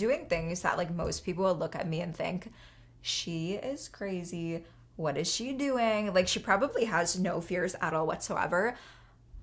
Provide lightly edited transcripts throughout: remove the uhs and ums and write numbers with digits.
doing things that like most people would look at me and think, she is crazy. What is she doing? Like, she probably has no fears at all whatsoever.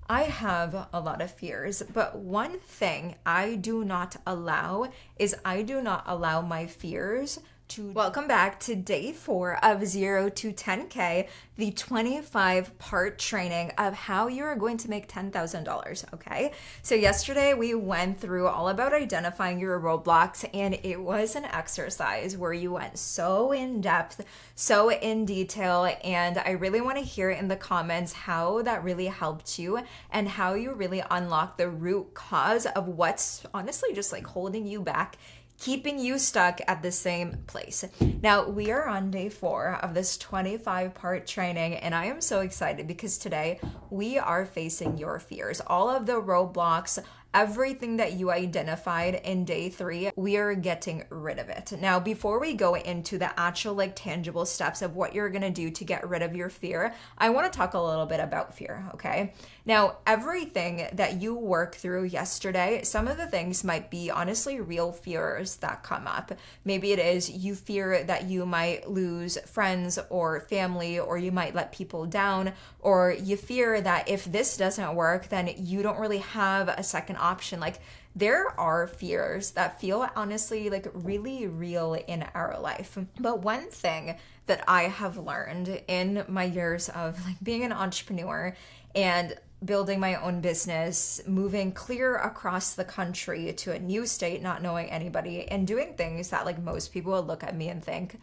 I have a lot of fears, but one thing I do not allow is I do not allow my fears to... Welcome back to day 4 of 0 to 10K, the 25-part training of how you're going to make $10,000, okay? So yesterday we went through all about identifying your roadblocks, and it was an exercise where you went so in depth, so in detail, and I really want to hear in the comments how that really helped you and how you really unlocked the root cause of what's honestly just like holding you back, keeping you stuck at the same place. Now, we are on day 4 of this 25-part training, and I am so excited because today we are facing your fears. All of the roadblocks, everything that you identified in day 3, we are getting rid of it. Now, before we go into the actual like tangible steps of what you're gonna do to get rid of your fear, I wanna talk a little bit about fear, okay? Now, everything that you worked through yesterday, some of the things might be honestly real fears that come up. Maybe it is you fear that you might lose friends or family, or you might let people down, or you fear that if this doesn't work, then you don't really have a second option. Like, there are fears that feel honestly like really real in our life. But one thing that I have learned in my years of like being an entrepreneur and building my own business, moving clear across the country to a new state, not knowing anybody, and doing things that like most people would look at me and think,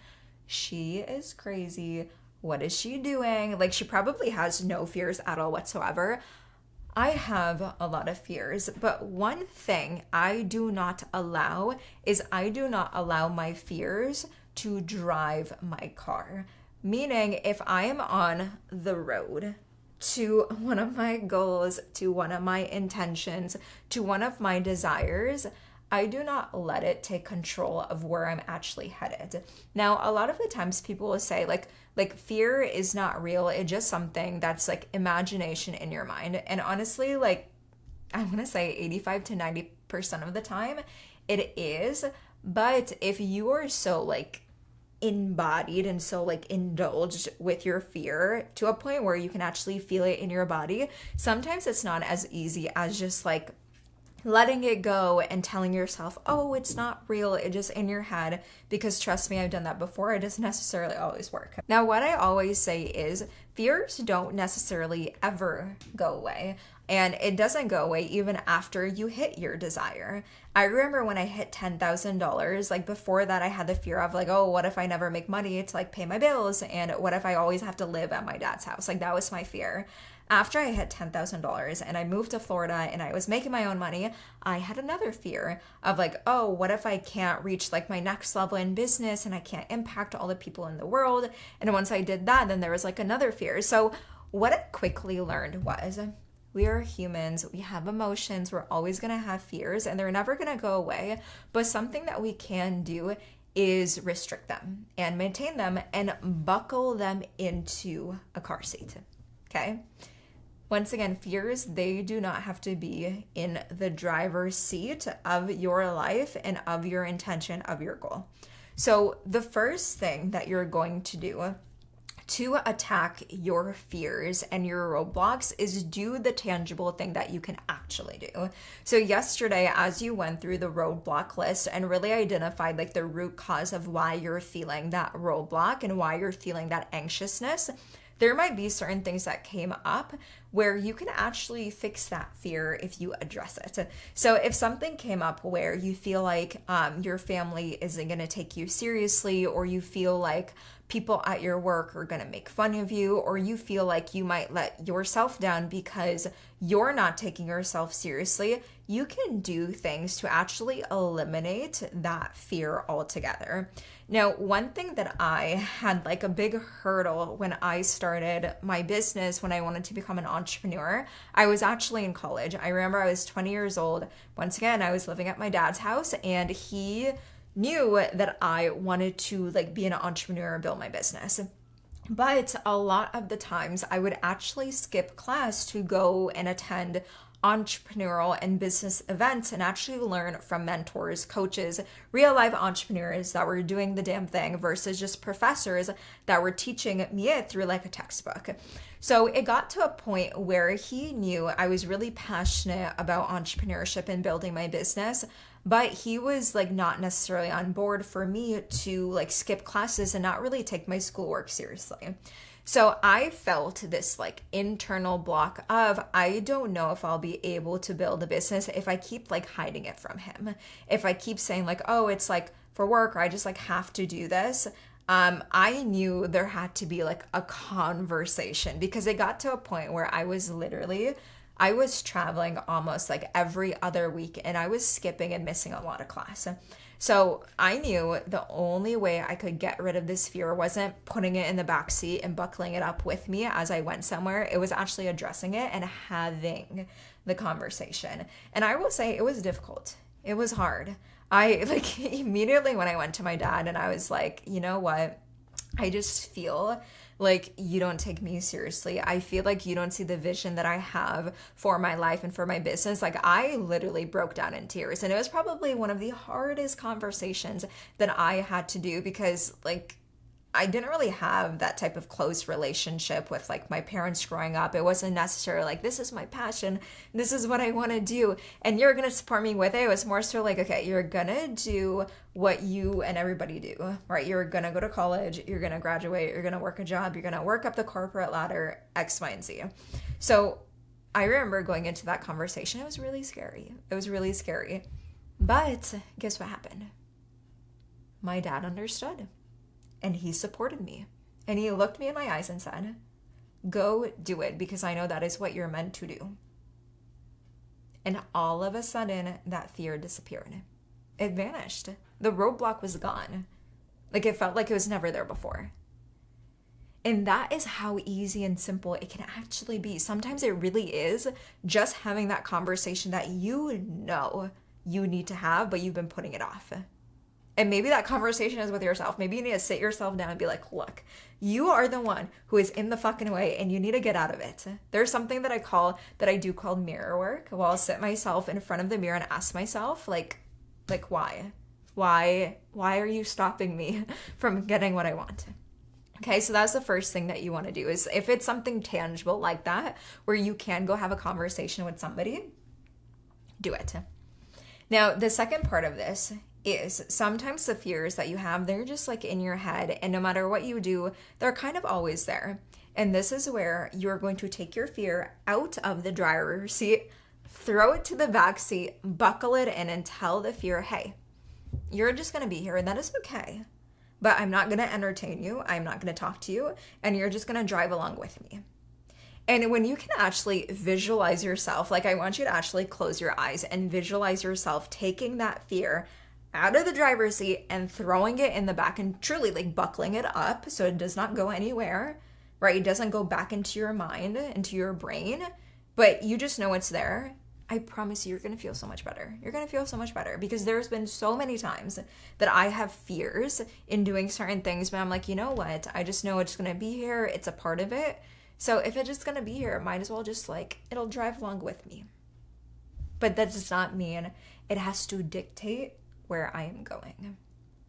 she is crazy. What is she doing? Like, she probably has no fears at all whatsoever. I have a lot of fears, but one thing I do not allow is I do not allow my fears to drive my car. Meaning, if I am on the road to one of my goals, to one of my intentions, to one of my desires, I do not let it take control of where I'm actually headed. Now, a lot of the times people will say like fear is not real. It's just something that's like imagination in your mind. And honestly, like I want to say 85 to 90% of the time it is. But if you are so like embodied and so like indulged with your fear to a point where you can actually feel it in your body, sometimes it's not as easy as just like letting it go and telling yourself, oh, it's not real, it's just in your head, because trust me, I've done that before. It doesn't necessarily always work. Now, what I always say is fears don't necessarily ever go away, and it doesn't go away even after you hit your desire. I remember when I hit $10,000, like before that I had the fear of like, oh, what if I never make money to like pay my bills, and what if I always have to live at my dad's house? Like, that was my fear. After I hit $10,000 and I moved to Florida and I was making my own money, I had another fear of like, oh, what if I can't reach like my next level in business and I can't impact all the people in the world? And once I did that, then there was like another fear. So what I quickly learned was we are humans, we have emotions, we're always gonna have fears, and they're never gonna go away. But something that we can do is restrict them and maintain them and buckle them into a car seat, okay? Once again, fears, they do not have to be in the driver's seat of your life and of your intention, of your goal. So the first thing that you're going to do to attack your fears and your roadblocks is do the tangible thing that you can actually do. So yesterday, as you went through the roadblock list and really identified like the root cause of why you're feeling that roadblock and why you're feeling that anxiousness, there might be certain things that came up where you can actually fix that fear if you address it. So if something came up where you feel like your family isn't going to take you seriously, or you feel like people at your work are going to make fun of you, or you feel like you might let yourself down because you're not taking yourself seriously, you can do things to actually eliminate that fear altogether. Now, one thing that I had like a big hurdle when I started my business, when I wanted to become an entrepreneur, I was actually in college. I remember I was 20 years old. Once again, I was living at my dad's house, and he knew that I wanted to like be an entrepreneur, build my business. But a lot of the times I would actually skip class to go and attend entrepreneurial and business events and actually learn from mentors, coaches, real life entrepreneurs that were doing the damn thing versus just professors that were teaching me it through like a textbook. So it got to a point where he knew I was really passionate about entrepreneurship and building my business, but he was like not necessarily on board for me to like skip classes and not really take my schoolwork seriously. So I felt this like internal block of, I don't know if I'll be able to build a business if I keep like hiding it from him. If I keep saying like, oh, it's like for work, or I just like have to do this. I knew there had to be like a conversation, because it got to a point where I was traveling almost like every other week, and I was skipping and missing a lot of class. So I knew the only way I could get rid of this fear wasn't putting it in the back seat and buckling it up with me as I went somewhere. It was actually addressing it and having the conversation. And I will say it was difficult. It was hard. I like immediately when I went to my dad and I was like, you know what? I just feel like you don't take me seriously. I feel like you don't see the vision that I have for my life and for my business. Like I literally broke down in tears, and it was probably one of the hardest conversations that I had to do, because like I didn't really have that type of close relationship with like my parents growing up. It wasn't necessarily like, this is my passion, this is what I want to do, and you're going to support me with it. It was more so like, okay, you're going to do what you and everybody do, right? You're going to go to college, you're going to graduate, you're going to work a job, you're going to work up the corporate ladder, X, Y, and Z. So I remember going into that conversation. It was really scary. It was really scary. But guess what happened? My dad understood. And he supported me. And he looked me in my eyes and said, go do it, because I know that is what you're meant to do. And all of a sudden, that fear disappeared. It vanished. The roadblock was gone. Like it felt like it was never there before. And that is how easy and simple it can actually be. Sometimes it really is just having that conversation that you know you need to have, but you've been putting it off. And maybe that conversation is with yourself. Maybe you need to sit yourself down and be like, look, you are the one who is in the fucking way and you need to get out of it. There's something that I do called mirror work. Well, I'll sit myself in front of the mirror and ask myself, like why? Why are you stopping me from getting what I want? Okay, so that's the first thing that you want to do, is if it's something tangible like that, where you can go have a conversation with somebody, do it. Now, the second part of this is sometimes the fears that you have, they're just like in your head, and no matter what you do, they're kind of always there. And this is where you're going to take your fear out of the driver's seat, throw it to the back seat, buckle it in, and tell the fear, hey, you're just going to be here, and that is okay. But I'm not going to entertain you. I'm not going to talk to you, and you're just going to drive along with me. And when you can actually visualize yourself, like I want you to actually close your eyes and visualize yourself taking that fear out of the driver's seat and throwing it in the back and truly like buckling it up so it does not go anywhere, right? It doesn't go back into your mind, into your brain, but you just know it's there. I promise you, you're going to feel so much better. You're going to feel so much better, because there's been so many times that I have fears in doing certain things, but I'm like, you know what? I just know it's going to be here. It's a part of it. So if it's just going to be here, might as well just like, it'll drive along with me. But that does not mean it has to dictate where I am going.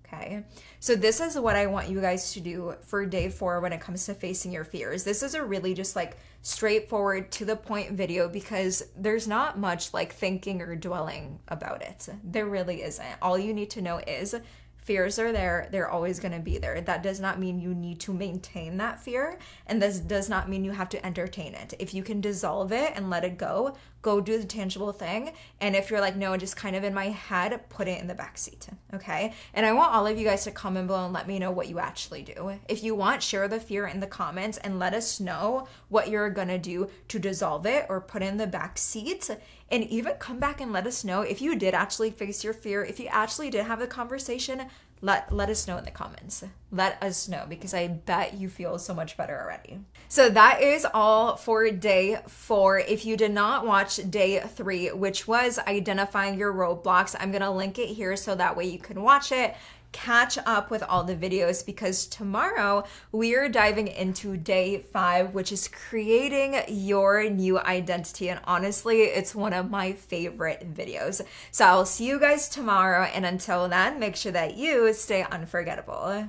Okay. So this is what I want you guys to do for day 4 when it comes to facing your fears. This is a really just like straightforward to the point video, because there's not much like thinking or dwelling about it. There really isn't. All you need to know is fears are there. They're always going to be there. That does not mean you need to maintain that fear. And this does not mean you have to entertain it. If you can dissolve it and let it go do the tangible thing. And if you're like, no, just kind of in my head, put it in the back seat. Okay. And I want all of you guys to comment below and let me know what you actually do. If you want, share the fear in the comments and let us know what you're going to do to dissolve it or put it in the back seat. And even come back and let us know if you did actually face your fear, if you actually did have the conversation. Let us know in the comments. Let us know, because I bet you feel so much better already. So that is all for day 4. If you did not watch day 3, which was identifying your roadblocks, I'm going to link it here so that way you can watch it. catch up with all the videos because tomorrow we are diving into day 5, which is creating your new identity. And honestly, it's one of my favorite videos. So I'll see you guys tomorrow. And until then, make sure that you stay unforgettable.